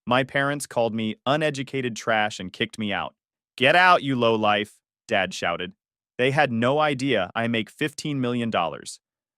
My parents called me uneducated trash and kicked me out. Get out, you lowlife, Dad shouted. They had no idea I make $15 million.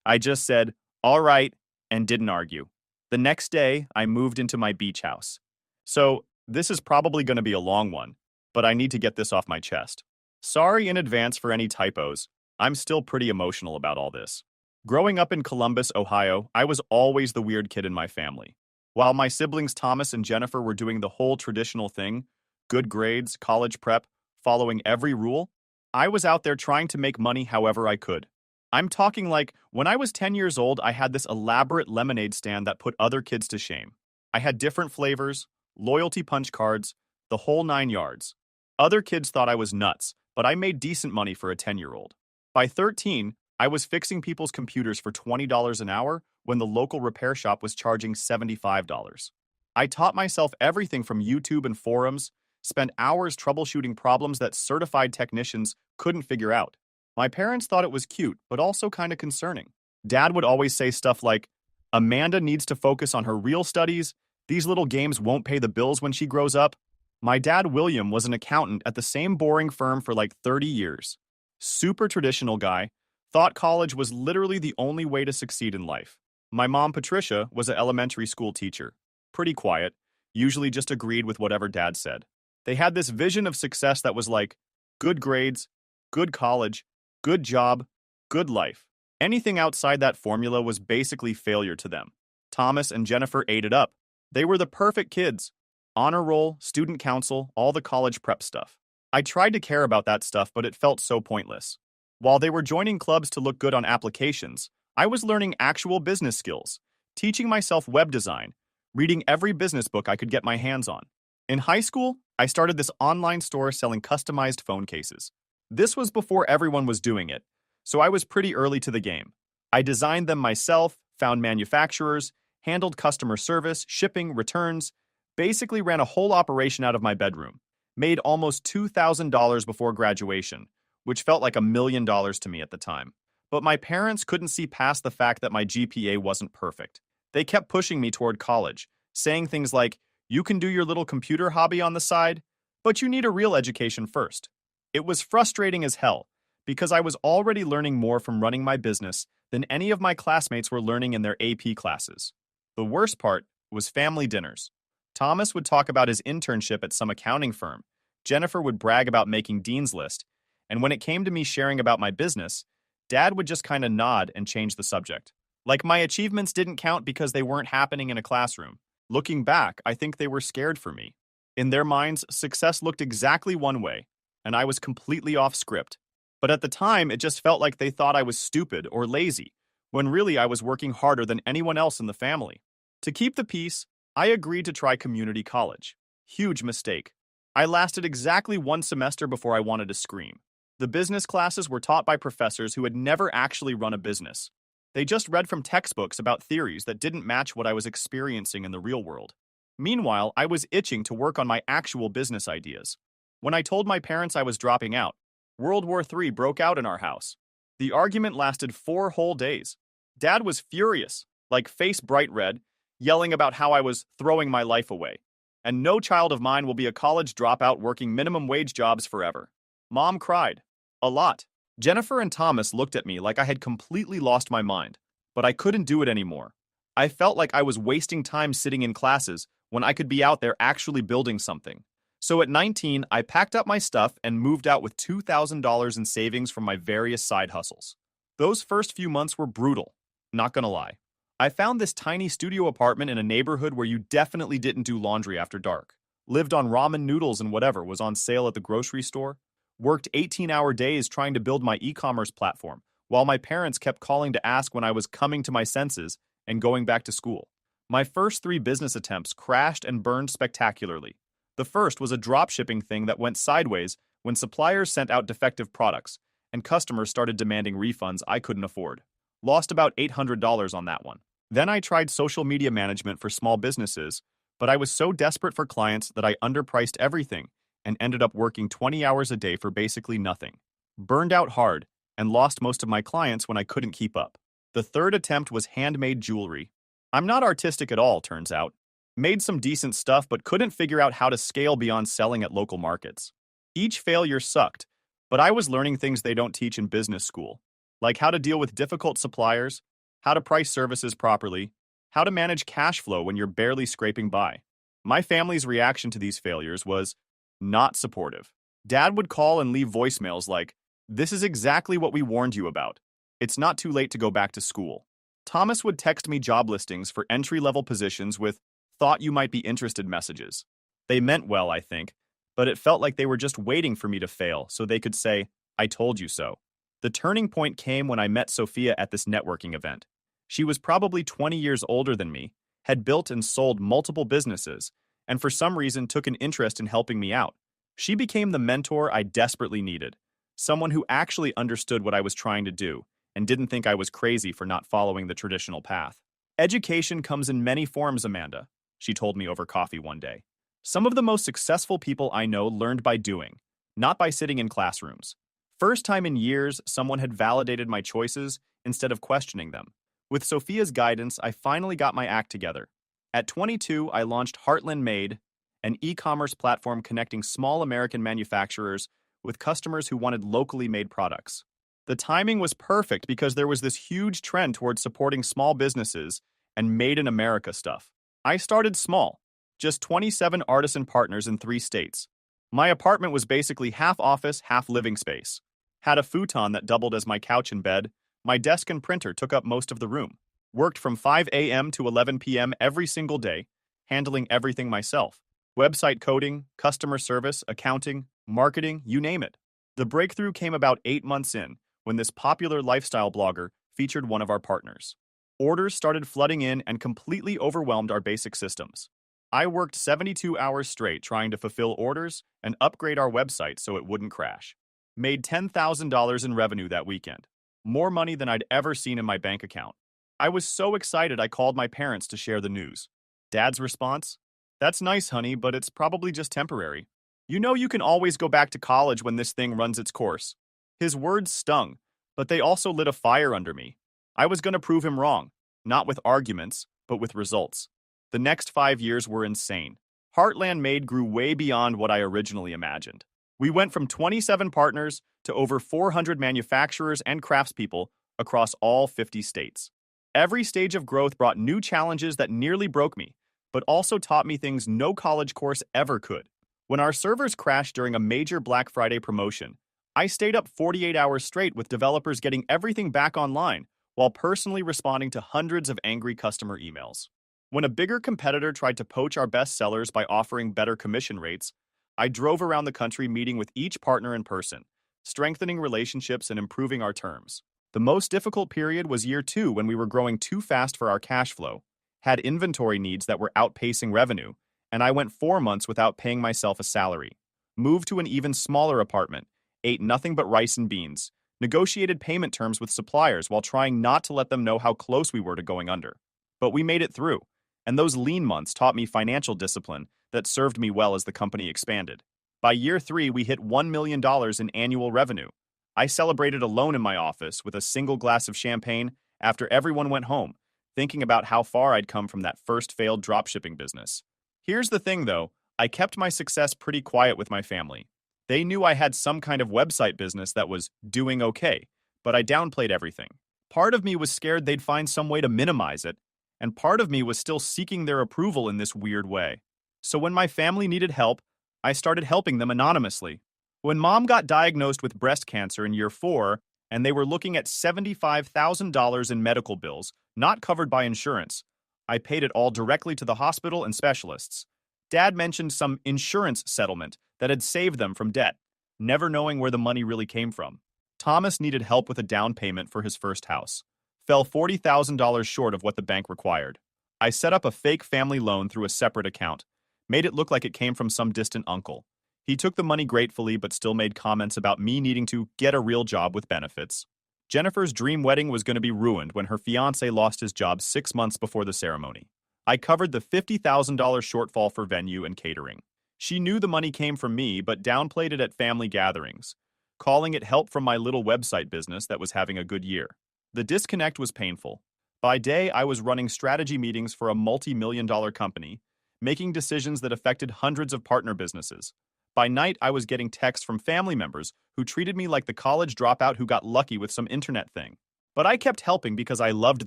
I just said, all right, and didn't argue. The next day, I moved into my beach house. So, this is probably going to be a long one, but I need to get this off my chest. Sorry in advance for any typos. I'm still pretty emotional about all this. Growing up in Columbus, Ohio, I was always the weird kid in my family. While my siblings Thomas and Jennifer were doing the whole traditional thing, good grades, college prep, following every rule, I was out there trying to make money however I could. I'm talking like, when I was 10 years old, I had this elaborate lemonade stand that put other kids to shame. I had different flavors, loyalty punch cards, the whole 9 yards. Other kids thought I was nuts, but I made decent money for a 10-year-old. By 13, I was fixing people's computers for $20 an hour when the local repair shop was charging $75. I taught myself everything from YouTube and forums, spent hours troubleshooting problems that certified technicians couldn't figure out. My parents thought it was cute, but also kind of concerning. Dad would always say stuff like, Amanda needs to focus on her real studies. These little games won't pay the bills when she grows up. My dad, William, was an accountant at the same boring firm for like 30 years. Super traditional guy, thought college was literally the only way to succeed in life. My mom, Patricia, was an elementary school teacher. Pretty quiet, usually just agreed with whatever Dad said. They had this vision of success that was like, good grades, good college, good job, good life. Anything outside that formula was basically failure to them. Thomas and Jennifer ate it up. They were the perfect kids. Honor roll, student council, all the college prep stuff. I tried to care about that stuff, but it felt so pointless. While they were joining clubs to look good on applications, I was learning actual business skills, teaching myself web design, reading every business book I could get my hands on. In high school, I started this online store selling customized phone cases. This was before everyone was doing it, so I was pretty early to the game. I designed them myself, found manufacturers, handled customer service, shipping, returns, basically ran a whole operation out of my bedroom. Made almost $2,000 before graduation, which felt like $1 million to me at the time. But my parents couldn't see past the fact that my GPA wasn't perfect. They kept pushing me toward college, saying things like, you can do your little computer hobby on the side, but you need a real education first. It was frustrating as hell, because I was already learning more from running my business than any of my classmates were learning in their AP classes. The worst part was family dinners. Thomas would talk about his internship at some accounting firm. Jennifer would brag about making Dean's List. And when it came to me sharing about my business, Dad would just kind of nod and change the subject. Like my achievements didn't count because they weren't happening in a classroom. Looking back, I think they were scared for me. In their minds, success looked exactly one way, and I was completely off script. But at the time, it just felt like they thought I was stupid or lazy, when really I was working harder than anyone else in the family. To keep the peace, I agreed to try community college. Huge mistake. I lasted exactly one semester before I wanted to scream. The business classes were taught by professors who had never actually run a business. They just read from textbooks about theories that didn't match what I was experiencing in the real world. Meanwhile, I was itching to work on my actual business ideas. When I told my parents I was dropping out, World War III broke out in our house. The argument lasted 4 whole days. Dad was furious, like face bright red, yelling about how I was throwing my life away. And no child of mine will be a college dropout working minimum wage jobs forever. Mom cried. A lot. Jennifer and Thomas looked at me like I had completely lost my mind, but I couldn't do it anymore. I felt like I was wasting time sitting in classes when I could be out there actually building something. So at 19, I packed up my stuff and moved out with $2,000 in savings from my various side hustles. Those first few months were brutal, not gonna lie. I found this tiny studio apartment in a neighborhood where you definitely didn't do laundry after dark. Lived on ramen noodles and whatever was on sale at the grocery store. Worked 18-hour days trying to build my e-commerce platform, while my parents kept calling to ask when I was coming to my senses and going back to school. My first 3 business attempts crashed and burned spectacularly. The first was a dropshipping thing that went sideways when suppliers sent out defective products, and customers started demanding refunds I couldn't afford. Lost about $800 on that one. Then I tried social media management for small businesses, but I was so desperate for clients that I underpriced everything and ended up working 20 hours a day for basically nothing. Burned out hard and lost most of my clients when I couldn't keep up. The third attempt was handmade jewelry. I'm not artistic at all, turns out. Made some decent stuff, but couldn't figure out how to scale beyond selling at local markets. Each failure sucked, but I was learning things they don't teach in business school, like how to deal with difficult suppliers, how to price services properly, how to manage cash flow when you're barely scraping by. My family's reaction to these failures was not supportive. Dad would call and leave voicemails like, "This is exactly what we warned you about. It's not too late to go back to school." Thomas would text me job listings for entry-level positions with "thought you might be interested" messages. They meant well, I think, but it felt like they were just waiting for me to fail so they could say, "I told you so." The turning point came when I met Sophia at this networking event. She was probably 20 years older than me, had built and sold multiple businesses, and for some reason took an interest in helping me out. She became the mentor I desperately needed, someone who actually understood what I was trying to do and didn't think I was crazy for not following the traditional path. Education comes in many forms, Amanda, she told me over coffee one day. Some of the most successful people I know learned by doing, not by sitting in classrooms. First time in years, someone had validated my choices instead of questioning them. With Sophia's guidance, I finally got my act together. At 22, I launched Heartland Made, an e-commerce platform connecting small American manufacturers with customers who wanted locally made products. The timing was perfect because there was this huge trend towards supporting small businesses and made in America stuff. I started small, just 27 artisan partners in 3 states. My apartment was basically half office, half living space. Had a futon that doubled as my couch and bed. My desk and printer took up most of the room. Worked from 5 a.m. to 11 p.m. every single day, handling everything myself. Website coding, customer service, accounting, marketing, you name it. The breakthrough came about 8 months in, when this popular lifestyle blogger featured one of our partners. Orders started flooding in and completely overwhelmed our basic systems. I worked 72 hours straight trying to fulfill orders and upgrade our website so it wouldn't crash. Made $10,000 in revenue that weekend. More money than I'd ever seen in my bank account. I was so excited I called my parents to share the news. Dad's response? "That's nice, honey, but it's probably just temporary. You know you can always go back to college when this thing runs its course." His words stung, but they also lit a fire under me. I was going to prove him wrong, not with arguments, but with results. The next 5 years were insane. Heartland Made grew way beyond what I originally imagined. We went from 27 partners to over 400 manufacturers and craftspeople across all 50 states. Every stage of growth brought new challenges that nearly broke me, but also taught me things no college course ever could. When our servers crashed during a major Black Friday promotion, I stayed up 48 hours straight with developers getting everything back online while personally responding to hundreds of angry customer emails. When a bigger competitor tried to poach our best sellers by offering better commission rates, I drove around the country meeting with each partner in person, strengthening relationships and improving our terms. The most difficult period was year 2 when we were growing too fast for our cash flow, had inventory needs that were outpacing revenue, and I went 4 months without paying myself a salary. Moved to an even smaller apartment, ate nothing but rice and beans, negotiated payment terms with suppliers while trying not to let them know how close we were to going under. But we made it through, and those lean months taught me financial discipline that served me well as the company expanded. By year 3, we hit $1 million in annual revenue. I celebrated alone in my office with a single glass of champagne after everyone went home, thinking about how far I'd come from that first failed dropshipping business. Here's the thing, though. I kept my success pretty quiet with my family. They knew I had some kind of website business that was doing okay, but I downplayed everything. Part of me was scared they'd find some way to minimize it, and part of me was still seeking their approval in this weird way. So when my family needed help, I started helping them anonymously. When Mom got diagnosed with breast cancer in year 4, and they were looking at $75,000 in medical bills, not covered by insurance, I paid it all directly to the hospital and specialists. Dad mentioned some insurance settlement that had saved them from debt, never knowing where the money really came from. Thomas needed help with a down payment for his first house. Fell $40,000 short of what the bank required. I set up a fake family loan through a separate account, made it look like it came from some distant uncle. He took the money gratefully but still made comments about me needing to get a real job with benefits. Jennifer's dream wedding was going to be ruined when her fiancé lost his job 6 months before the ceremony. I covered the $50,000 shortfall for venue and catering. She knew the money came from me but downplayed it at family gatherings, calling it help from my little website business that was having a good year. The disconnect was painful. By day, I was running strategy meetings for a multi-million-dollar company, making decisions that affected hundreds of partner businesses. By night, I was getting texts from family members who treated me like the college dropout who got lucky with some internet thing. But I kept helping because I loved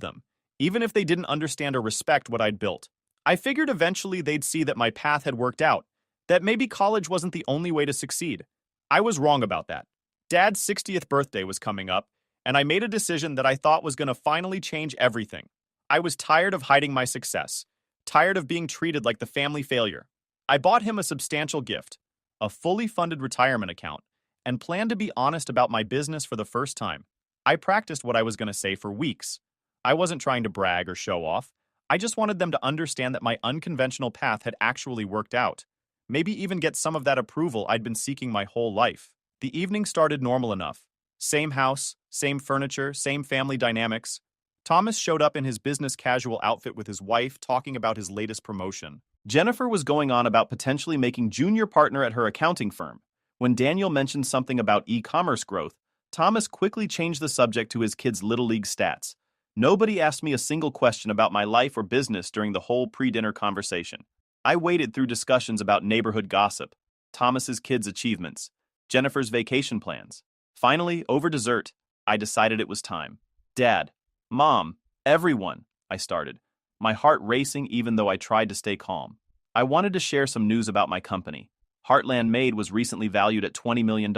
them, even if they didn't understand or respect what I'd built. I figured eventually they'd see that my path had worked out, that maybe college wasn't the only way to succeed. I was wrong about that. Dad's 60th birthday was coming up, and I made a decision that I thought was going to finally change everything. I was tired of hiding my success, tired of being treated like the family failure. I bought him a substantial gift, a fully funded retirement account, and planned to be honest about my business for the first time. I practiced what I was going to say for weeks. I wasn't trying to brag or show off. I just wanted them to understand that my unconventional path had actually worked out. Maybe even get some of that approval I'd been seeking my whole life. The evening started normal enough. Same house, same furniture, same family dynamics. Thomas showed up in his business casual outfit with his wife, talking about his latest promotion. Jennifer was going on about potentially making junior partner at her accounting firm. When Daniel mentioned something about e-commerce growth, Thomas quickly changed the subject to his kids' Little League stats. Nobody asked me a single question about my life or business during the whole pre-dinner conversation. I waded through discussions about neighborhood gossip, Thomas's kids' achievements, Jennifer's vacation plans. Finally, over dessert, I decided it was time. Dad, Mom, everyone, I started, my heart racing even though I tried to stay calm. I wanted to share some news about my company. Heartland Made was recently valued at $20 million.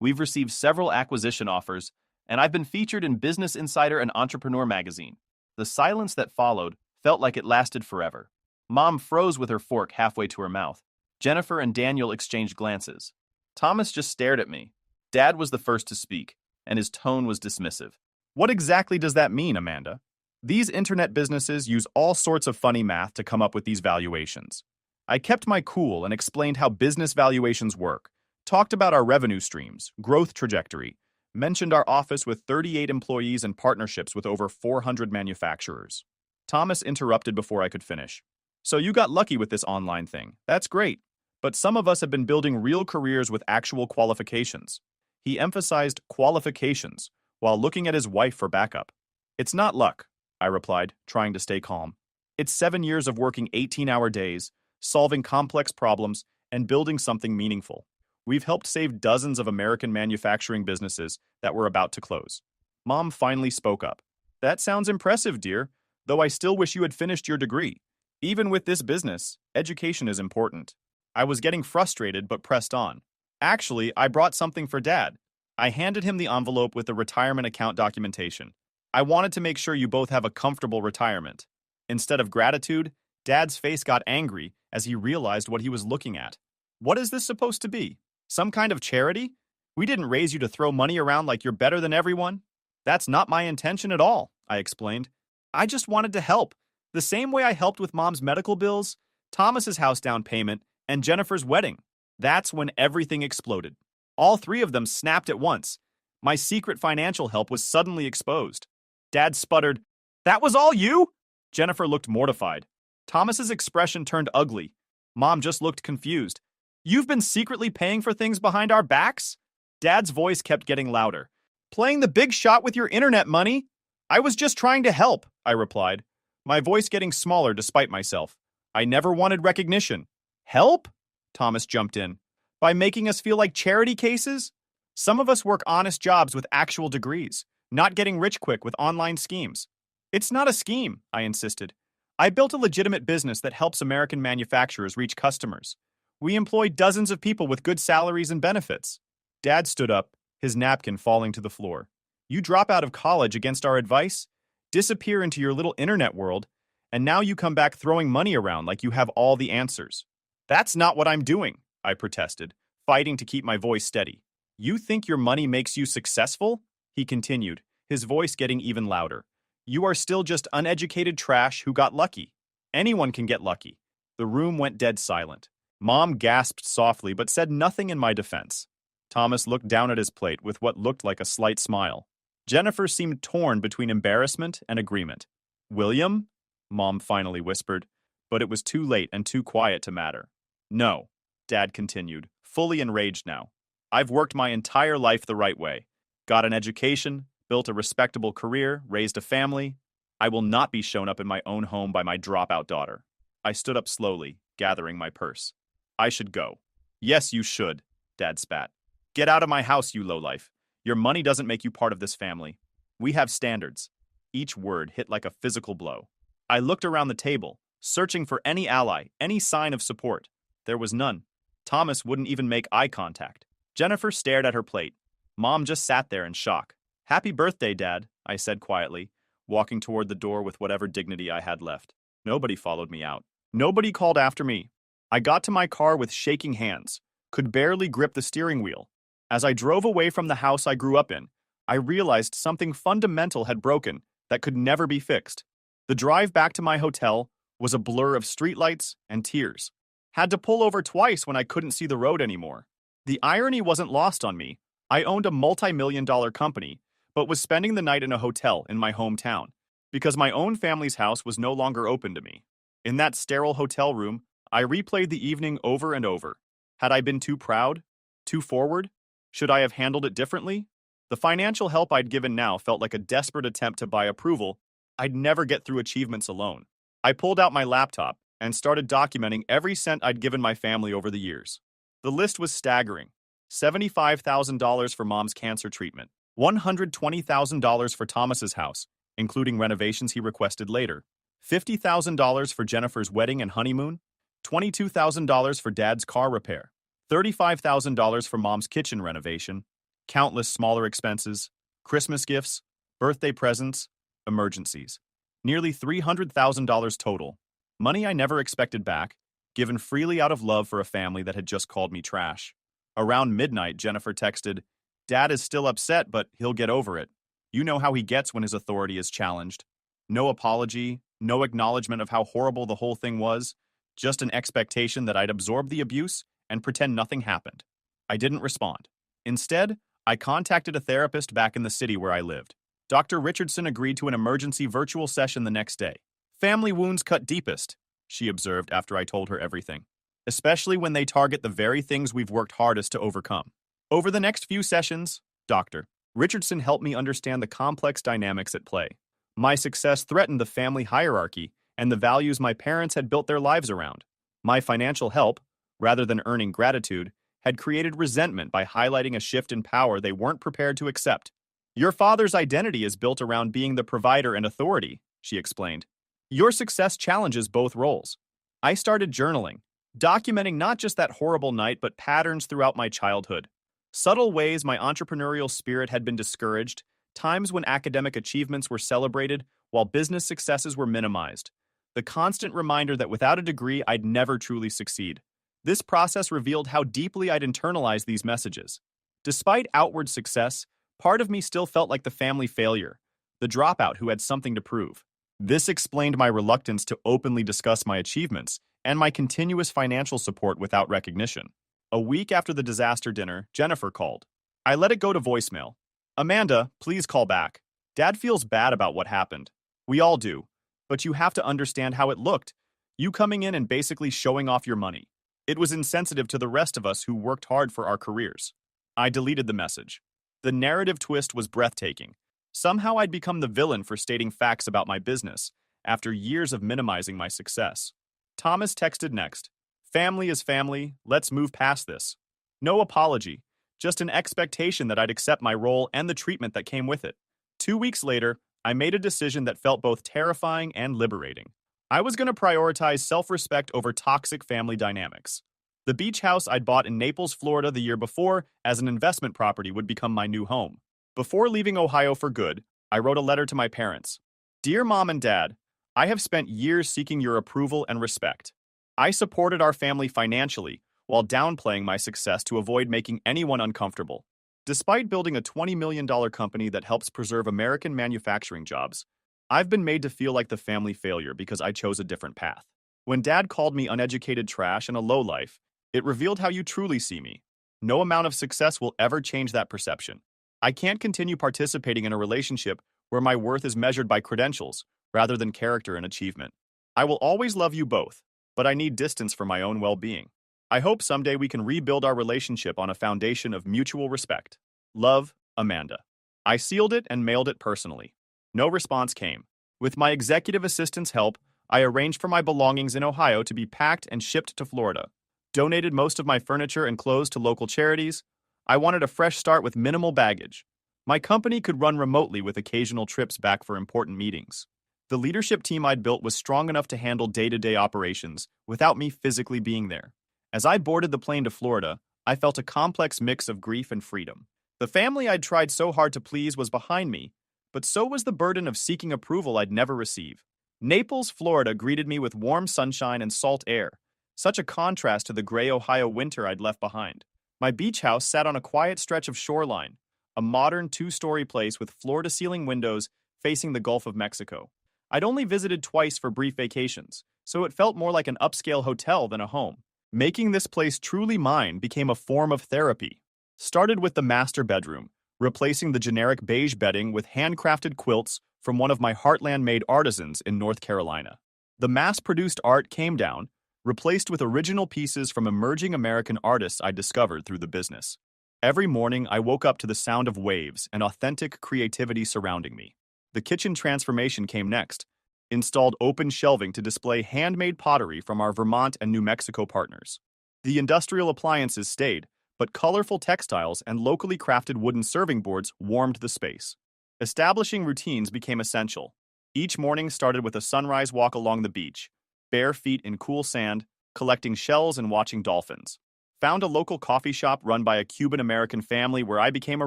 We've received several acquisition offers, and I've been featured in Business Insider and Entrepreneur magazine. The silence that followed felt like it lasted forever. Mom froze with her fork halfway to her mouth. Jennifer and Daniel exchanged glances. Thomas just stared at me. Dad was the first to speak, and his tone was dismissive. What exactly does that mean, Amanda? These internet businesses use all sorts of funny math to come up with these valuations. I kept my cool and explained how business valuations work, talked about our revenue streams, growth trajectory, mentioned our office with 38 employees and partnerships with over 400 manufacturers. Thomas interrupted before I could finish. So you got lucky with this online thing. That's great. But some of us have been building real careers with actual qualifications. He emphasized qualifications while looking at his wife for backup. It's not luck, I replied, trying to stay calm. It's 7 years of working 18-hour days, solving complex problems, and building something meaningful. We've helped save dozens of American manufacturing businesses that were about to close. Mom finally spoke up. That sounds impressive, dear, though I still wish you had finished your degree. Even with this business, education is important. I was getting frustrated but pressed on. Actually, I brought something for Dad. I handed him the envelope with the retirement account documentation. I wanted to make sure you both have a comfortable retirement. Instead of gratitude, Dad's face got angry as he realized what he was looking at. What is this supposed to be? Some kind of charity? We didn't raise you to throw money around like you're better than everyone. That's not my intention at all, I explained. I just wanted to help. The same way I helped with Mom's medical bills, Thomas's house down payment, and Jennifer's wedding. That's when everything exploded. All three of them snapped at once. My secret financial help was suddenly exposed. Dad sputtered, "That was all you?" Jennifer looked mortified. Thomas's expression turned ugly. Mom just looked confused. "You've been secretly paying for things behind our backs?" Dad's voice kept getting louder. "Playing the big shot with your internet money?" "I was just trying to help," I replied, my voice getting smaller despite myself. "I never wanted recognition." "Help?" Thomas jumped in. "By making us feel like charity cases? Some of us work honest jobs with actual degrees, not getting rich quick with online schemes." "It's not a scheme," I insisted. "I built a legitimate business that helps American manufacturers reach customers. We employ dozens of people with good salaries and benefits." Dad stood up, his napkin falling to the floor. "You drop out of college against our advice, disappear into your little internet world, and now you come back throwing money around like you have all the answers." "That's not what I'm doing," I protested, fighting to keep my voice steady. "You think your money makes you successful?" He continued, his voice getting even louder. "You are still just uneducated trash who got lucky. Anyone can get lucky." The room went dead silent. Mom gasped softly but said nothing in my defense. Thomas looked down at his plate with what looked like a slight smile. Jennifer seemed torn between embarrassment and agreement. "William?" Mom finally whispered, but it was too late and too quiet to matter. "No," Dad continued, fully enraged now. "I've worked my entire life the right way. Got an education, built a respectable career, raised a family. I will not be shown up in my own home by my dropout daughter." I stood up slowly, gathering my purse. I should go. Yes, you should, Dad spat. Get out of my house, you lowlife. Your money doesn't make you part of this family. We have standards. Each word hit like a physical blow. I looked around the table, searching for any ally, any sign of support. There was none. Thomas wouldn't even make eye contact. Jennifer stared at her plate. Mom just sat there in shock. Happy birthday, Dad, I said quietly, walking toward the door with whatever dignity I had left. Nobody followed me out. Nobody called after me. I got to my car with shaking hands, could barely grip the steering wheel. As I drove away from the house I grew up in, I realized something fundamental had broken that could never be fixed. The drive back to my hotel was a blur of streetlights and tears. Had to pull over twice when I couldn't see the road anymore. The irony wasn't lost on me. I owned a multi-million-dollar company, but was spending the night in a hotel in my hometown because my own family's house was no longer open to me. In that sterile hotel room, I replayed the evening over and over. Had I been too proud? Too forward? Should I have handled it differently? The financial help I'd given now felt like a desperate attempt to buy approval. I'd never get through achievements alone. I pulled out my laptop and started documenting every cent I'd given my family over the years. The list was staggering. $75,000 for Mom's cancer treatment, $120,000 for Thomas's house, including renovations he requested later, $50,000 for Jennifer's wedding and honeymoon, $22,000 for Dad's car repair, $35,000 for Mom's kitchen renovation, countless smaller expenses, Christmas gifts, birthday presents, emergencies. Nearly $300,000 total. Money I never expected back, given freely out of love for a family that had just called me trash. Around midnight, Jennifer texted, "Dad is still upset, but he'll get over it. You know how he gets when his authority is challenged. No apology, no acknowledgement of how horrible the whole thing was, just an expectation that I'd absorb the abuse and pretend nothing happened." I didn't respond. Instead, I contacted a therapist back in the city where I lived. Dr. Richardson agreed to an emergency virtual session the next day. "Family wounds cut deepest," she observed after I told her everything, "especially when they target the very things we've worked hardest to overcome." Over the next few sessions, Dr. Richardson helped me understand the complex dynamics at play. My success threatened the family hierarchy and the values my parents had built their lives around. My financial help, rather than earning gratitude, had created resentment by highlighting a shift in power they weren't prepared to accept. "Your father's identity is built around being the provider and authority," she explained. "Your success challenges both roles." I started journaling, documenting not just that horrible night, but patterns throughout my childhood. Subtle ways my entrepreneurial spirit had been discouraged, times when academic achievements were celebrated while business successes were minimized. The constant reminder that without a degree, I'd never truly succeed. This process revealed how deeply I'd internalized these messages. Despite outward success, part of me still felt like the family failure, the dropout who had something to prove. This explained my reluctance to openly discuss my achievements and my continuous financial support without recognition. A week after the disaster dinner, Jennifer called. I let it go to voicemail. "Amanda, please call back. Dad feels bad about what happened. We all do. But you have to understand how it looked. You coming in and basically showing off your money. It was insensitive to the rest of us who worked hard for our careers." I deleted the message. The narrative twist was breathtaking. Somehow I'd become the villain for stating facts about my business, after years of minimizing my success. Thomas texted next. "Family is family, let's move past this." No apology, just an expectation that I'd accept my role and the treatment that came with it. 2 weeks later, I made a decision that felt both terrifying and liberating. I was going to prioritize self-respect over toxic family dynamics. The beach house I'd bought in Naples, Florida the year before as an investment property would become my new home. Before leaving Ohio for good, I wrote a letter to my parents. "Dear Mom and Dad, I have spent years seeking your approval and respect. I supported our family financially while downplaying my success to avoid making anyone uncomfortable. Despite building a $20 million company that helps preserve American manufacturing jobs, I've been made to feel like the family failure because I chose a different path. When Dad called me uneducated trash and a lowlife, it revealed how you truly see me. No amount of success will ever change that perception. I can't continue participating in a relationship where my worth is measured by credentials rather than character and achievement. I will always love you both, but I need distance for my own well-being. I hope someday we can rebuild our relationship on a foundation of mutual respect. Love, Amanda." I sealed it and mailed it personally. No response came. With my executive assistant's help, I arranged for my belongings in Ohio to be packed and shipped to Florida. Donated most of my furniture and clothes to local charities. I wanted a fresh start with minimal baggage. My company could run remotely with occasional trips back for important meetings. The leadership team I'd built was strong enough to handle day-to-day operations without me physically being there. As I boarded the plane to Florida, I felt a complex mix of grief and freedom. The family I'd tried so hard to please was behind me, but so was the burden of seeking approval I'd never receive. Naples, Florida greeted me with warm sunshine and salt air, such a contrast to the gray Ohio winter I'd left behind. My beach house sat on a quiet stretch of shoreline, a modern two-story place with floor-to-ceiling windows facing the Gulf of Mexico. I'd only visited twice for brief vacations, so it felt more like an upscale hotel than a home. Making this place truly mine became a form of therapy. Started with the master bedroom, replacing the generic beige bedding with handcrafted quilts from one of my Heartland-made artisans in North Carolina. The mass-produced art came down, replaced with original pieces from emerging American artists I discovered through the business. Every morning, I woke up to the sound of waves and authentic creativity surrounding me. The kitchen transformation came next. Installed open shelving to display handmade pottery from our Vermont and New Mexico partners. The industrial appliances stayed, but colorful textiles and locally crafted wooden serving boards warmed the space. Establishing routines became essential. Each morning started with a sunrise walk along the beach, bare feet in cool sand, collecting shells and watching dolphins. Found a local coffee shop run by a Cuban-American family where I became a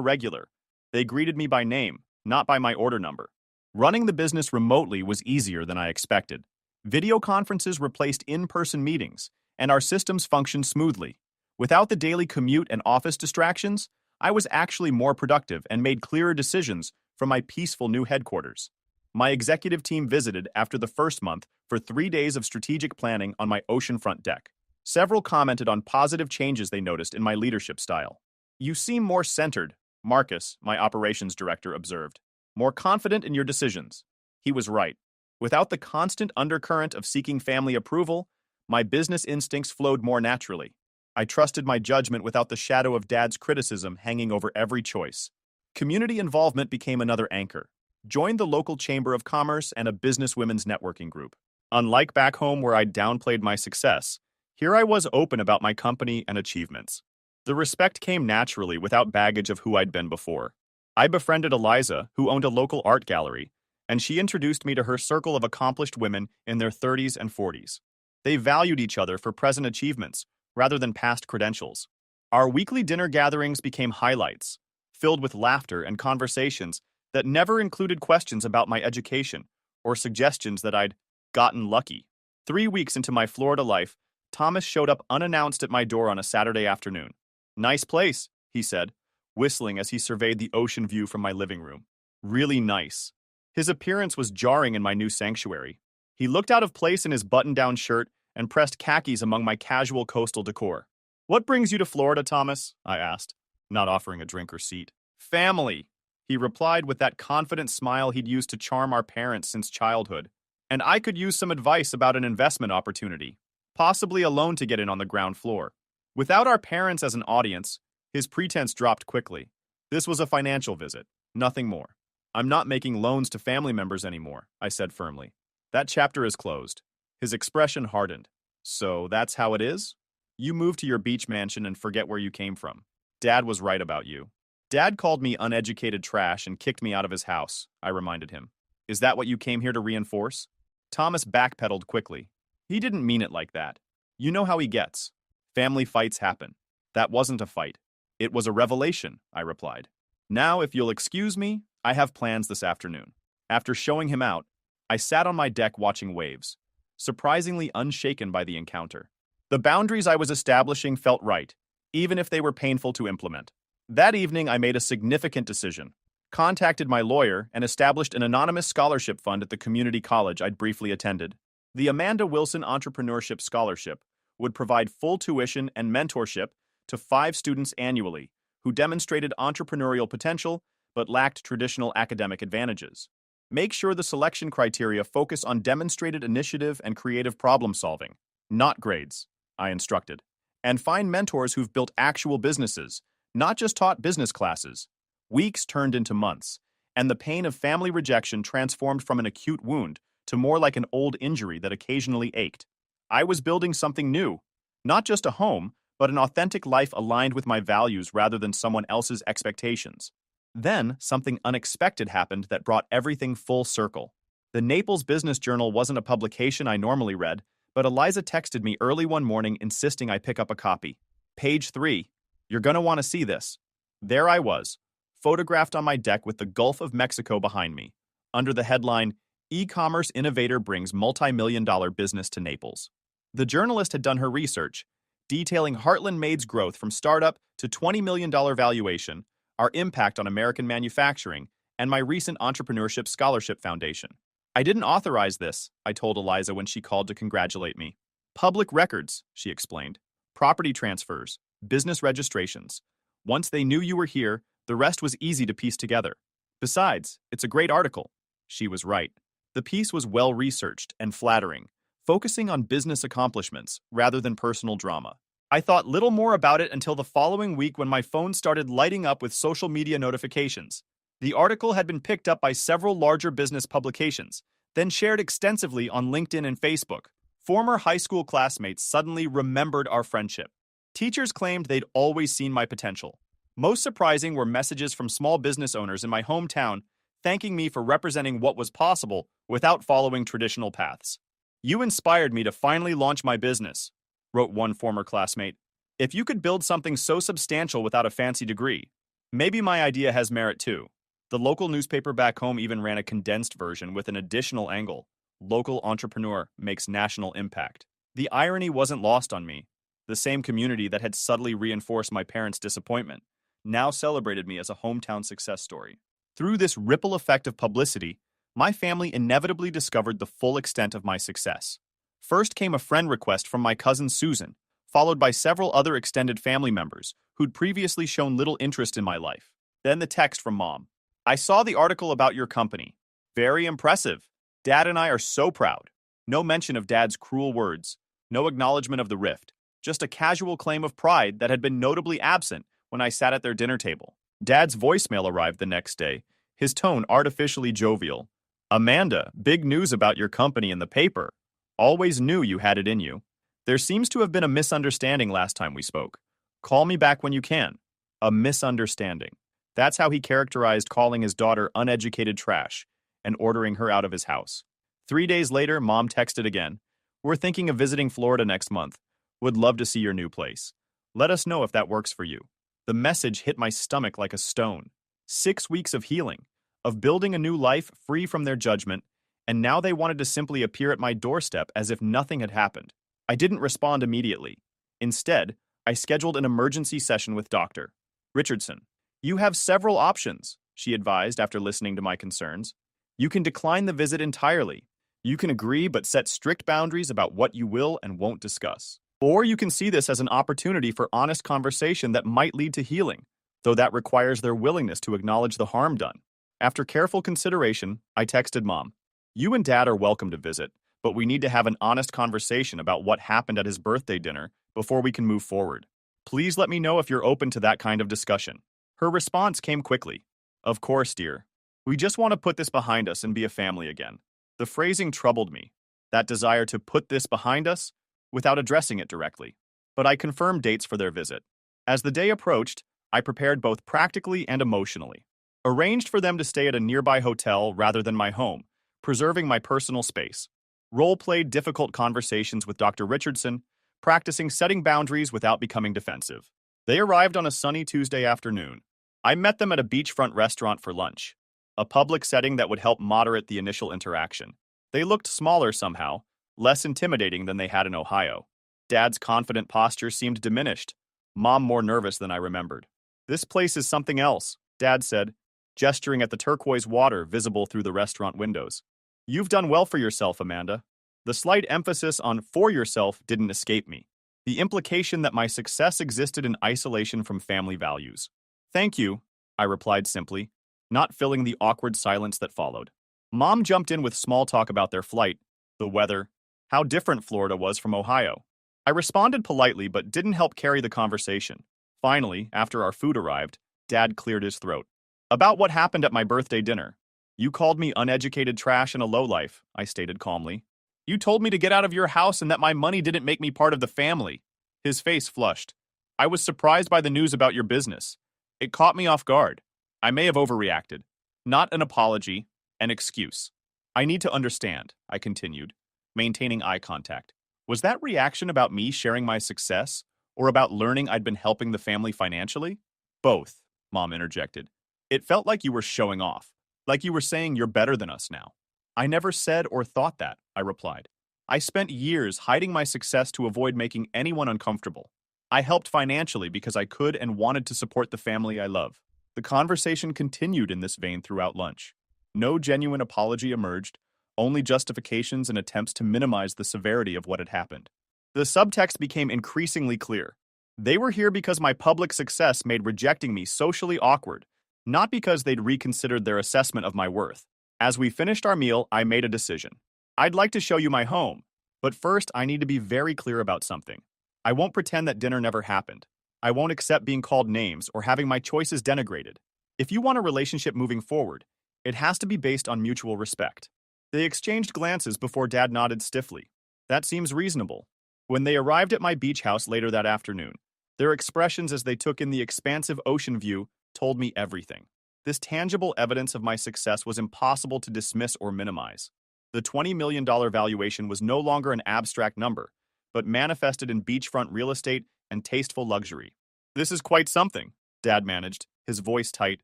regular. They greeted me by name, not by my order number. Running the business remotely was easier than I expected. Video conferences replaced in-person meetings, and our systems functioned smoothly. Without the daily commute and office distractions, I was actually more productive and made clearer decisions from my peaceful new headquarters. My executive team visited after the first month for 3 days of strategic planning on my oceanfront deck. Several commented on positive changes they noticed in my leadership style. "You seem more centered," Marcus, my operations director, observed. "More confident in your decisions." He was right. Without the constant undercurrent of seeking family approval, my business instincts flowed more naturally. I trusted my judgment without the shadow of Dad's criticism hanging over every choice. Community involvement became another anchor. Joined the local chamber of commerce and a business women's networking group. Unlike back home where I'd downplayed my success, here I was open about my company and achievements. The respect came naturally without baggage of who I'd been before. I befriended Eliza, who owned a local art gallery, and she introduced me to her circle of accomplished women in their 30s and 40s. They valued each other for present achievements rather than past credentials. Our weekly dinner gatherings became highlights, filled with laughter and conversations that never included questions about my education or suggestions that I'd gotten lucky. 3 weeks into my Florida life, Thomas showed up unannounced at my door on a Saturday afternoon. "Nice place," he said, whistling as he surveyed the ocean view from my living room. "Really nice." His appearance was jarring in my new sanctuary. He looked out of place in his button-down shirt and pressed khakis among my casual coastal decor. "What brings you to Florida, Thomas?" I asked, not offering a drink or seat. "Family," he replied with that confident smile he'd used to charm our parents since childhood. "And I could use some advice about an investment opportunity, possibly a loan to get in on the ground floor." Without our parents as an audience, his pretense dropped quickly. This was a financial visit, nothing more. "I'm not making loans to family members anymore," I said firmly. "That chapter is closed." His expression hardened. "So that's how it is? You move to your beach mansion and forget where you came from. Dad was right about you." "Dad called me uneducated trash and kicked me out of his house," I reminded him. "Is that what you came here to reinforce?" Thomas backpedaled quickly. "He didn't mean it like that. You know how he gets. Family fights happen. That wasn't a fight. It was a revelation," I replied. "Now, if you'll excuse me, I have plans this afternoon." After showing him out, I sat on my deck watching waves, surprisingly unshaken by the encounter. The boundaries I was establishing felt right, even if they were painful to implement. That evening, I made a significant decision. Contacted my lawyer and established an anonymous scholarship fund at the community college I'd briefly attended. The Amanda Wilson Entrepreneurship Scholarship would provide full tuition and mentorship to 5 students annually who demonstrated entrepreneurial potential but lacked traditional academic advantages. Make sure the selection criteria focus on demonstrated initiative and creative problem solving, not grades, I instructed. And find mentors who've built actual businesses, not just taught business classes. Weeks turned into months, and the pain of family rejection transformed from an acute wound to more like an old injury that occasionally ached. I was building something new, not just a home, but an authentic life aligned with my values rather than someone else's expectations. Then, something unexpected happened that brought everything full circle. The Naples Business Journal wasn't a publication I normally read, but Eliza texted me early one morning insisting I pick up a copy. Page 3. You're gonna want to see this. There I was, photographed on my deck with the Gulf of Mexico behind me, under the headline, E-commerce innovator brings multi-million-dollar business to Naples. The journalist had done her research, detailing Heartland Made's growth from startup to $20 million valuation, our impact on American manufacturing, and my recent entrepreneurship scholarship foundation. I didn't authorize this, I told Eliza when she called to congratulate me. Public records, she explained. Property transfers, business registrations. Once they knew you were here, the rest was easy to piece together. Besides, it's a great article. She was right. The piece was well-researched and flattering, focusing on business accomplishments rather than personal drama. I thought little more about it until the following week when my phone started lighting up with social media notifications. The article had been picked up by several larger business publications, then shared extensively on LinkedIn and Facebook. Former high school classmates suddenly remembered our friendship. Teachers claimed they'd always seen my potential. Most surprising were messages from small business owners in my hometown thanking me for representing what was possible without following traditional paths. You inspired me to finally launch my business, wrote one former classmate. If you could build something so substantial without a fancy degree, maybe my idea has merit too. The local newspaper back home even ran a condensed version with an additional angle. Local entrepreneur makes national impact. The irony wasn't lost on me. The same community that had subtly reinforced my parents' disappointment now celebrated me as a hometown success story. Through this ripple effect of publicity, my family inevitably discovered the full extent of my success. First came a friend request from my cousin Susan, followed by several other extended family members who'd previously shown little interest in my life. Then the text from Mom. I saw the article about your company. Very impressive. Dad and I are so proud. No mention of Dad's cruel words. No acknowledgement of the rift. Just a casual claim of pride that had been notably absent when I sat at their dinner table. Dad's voicemail arrived the next day, his tone artificially jovial. Amanda, big news about your company in the paper. Always knew you had it in you. There seems to have been a misunderstanding last time we spoke. Call me back when you can. A misunderstanding. That's how he characterized calling his daughter uneducated trash and ordering her out of his house. 3 days later, Mom texted again. We're thinking of visiting Florida next month. Would love to see your new place. Let us know if that works for you. The message hit my stomach like a stone. 6 weeks of healing, of building a new life free from their judgment, and now they wanted to simply appear at my doorstep as if nothing had happened. I didn't respond immediately. Instead, I scheduled an emergency session with Dr. Richardson. You have several options, she advised after listening to my concerns. You can decline the visit entirely. You can agree but set strict boundaries about what you will and won't discuss. Or you can see this as an opportunity for honest conversation that might lead to healing, though that requires their willingness to acknowledge the harm done. After careful consideration, I texted Mom. You and Dad are welcome to visit, but we need to have an honest conversation about what happened at his birthday dinner before we can move forward. Please let me know if you're open to that kind of discussion. Her response came quickly. Of course, dear. We just want to put this behind us and be a family again. The phrasing troubled me. That desire to put this behind us without addressing it directly. But I confirmed dates for their visit. As the day approached, I prepared both practically and emotionally. Arranged for them to stay at a nearby hotel rather than my home, preserving my personal space. Role-played difficult conversations with Dr. Richardson, practicing setting boundaries without becoming defensive. They arrived on a sunny Tuesday afternoon. I met them at a beachfront restaurant for lunch, a public setting that would help moderate the initial interaction. They looked smaller somehow, less intimidating than they had in Ohio. Dad's confident posture seemed diminished, Mom more nervous than I remembered. This place is something else, Dad said, gesturing at the turquoise water visible through the restaurant windows. You've done well for yourself, Amanda. The slight emphasis on for yourself didn't escape me. The implication that my success existed in isolation from family values. Thank you, I replied simply, not filling the awkward silence that followed. Mom jumped in with small talk about their flight, the weather, how different Florida was from Ohio. I responded politely but didn't help carry the conversation. Finally, after our food arrived, Dad cleared his throat. About what happened at my birthday dinner. You called me uneducated trash and a lowlife, I stated calmly. You told me to get out of your house and that my money didn't make me part of the family. His face flushed. I was surprised by the news about your business. It caught me off guard. I may have overreacted. Not an apology, an excuse. I need to understand, I continued, maintaining eye contact. Was that reaction about me sharing my success, or about learning I'd been helping the family financially? Both, Mom interjected. It felt like you were showing off, like you were saying you're better than us now. I never said or thought that, I replied. I spent years hiding my success to avoid making anyone uncomfortable. I helped financially because I could and wanted to support the family I love. The conversation continued in this vein throughout lunch. No genuine apology emerged, only justifications and attempts to minimize the severity of what had happened. The subtext became increasingly clear. They were here because my public success made rejecting me socially awkward, not because they'd reconsidered their assessment of my worth. As we finished our meal, I made a decision. I'd like to show you my home, but first I need to be very clear about something. I won't pretend that dinner never happened. I won't accept being called names or having my choices denigrated. If you want a relationship moving forward, it has to be based on mutual respect. They exchanged glances before Dad nodded stiffly. That seems reasonable. When they arrived at my beach house later that afternoon, their expressions as they took in the expansive ocean view told me everything. This tangible evidence of my success was impossible to dismiss or minimize. The $20 million valuation was no longer an abstract number, but manifested in beachfront real estate and tasteful luxury. This is quite something, Dad managed, his voice tight,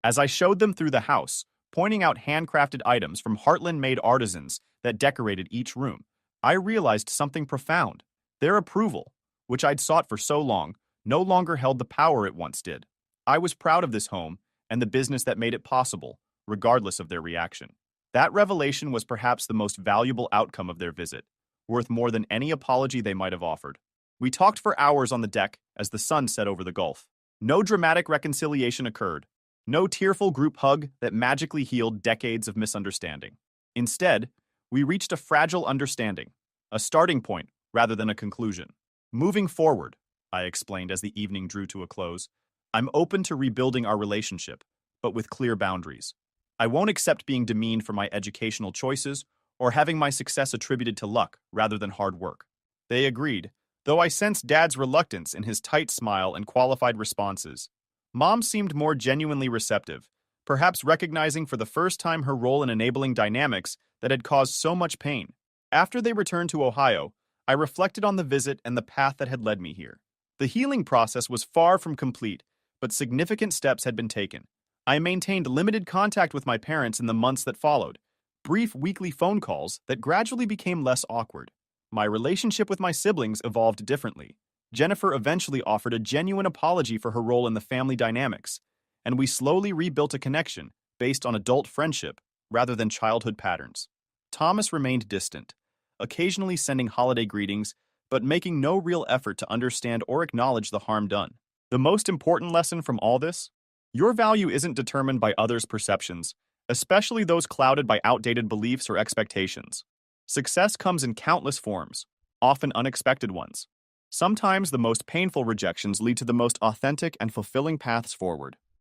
as I showed them through the house, pointing out handcrafted items from Heartland-made artisans that decorated each room. I realized something profound. Their approval, which I'd sought for so long, no longer held the power it once did. I was proud of this home and the business that made it possible, regardless of their reaction. That revelation was perhaps the most valuable outcome of their visit, worth more than any apology they might have offered. We talked for hours on the deck as the sun set over the Gulf. No dramatic reconciliation occurred. No tearful group hug that magically healed decades of misunderstanding. Instead, we reached a fragile understanding, a starting point rather than a conclusion. Moving forward, I explained as the evening drew to a close, I'm open to rebuilding our relationship, but with clear boundaries. I won't accept being demeaned for my educational choices or having my success attributed to luck rather than hard work. They agreed, though I sensed Dad's reluctance in his tight smile and qualified responses. Mom seemed more genuinely receptive, perhaps recognizing for the first time her role in enabling dynamics that had caused so much pain. After they returned to Ohio, I reflected on the visit and the path that had led me here. The healing process was far from complete, but significant steps had been taken. I maintained limited contact with my parents in the months that followed, brief weekly phone calls that gradually became less awkward. My relationship with my siblings evolved differently. Jennifer eventually offered a genuine apology for her role in the family dynamics, and we slowly rebuilt a connection based on adult friendship rather than childhood patterns. Thomas remained distant, occasionally sending holiday greetings, but making no real effort to understand or acknowledge the harm done. The most important lesson from all this? Your value isn't determined by others' perceptions, especially those clouded by outdated beliefs or expectations. Success comes in countless forms, often unexpected ones. Sometimes the most painful rejections lead to the most authentic and fulfilling paths forward.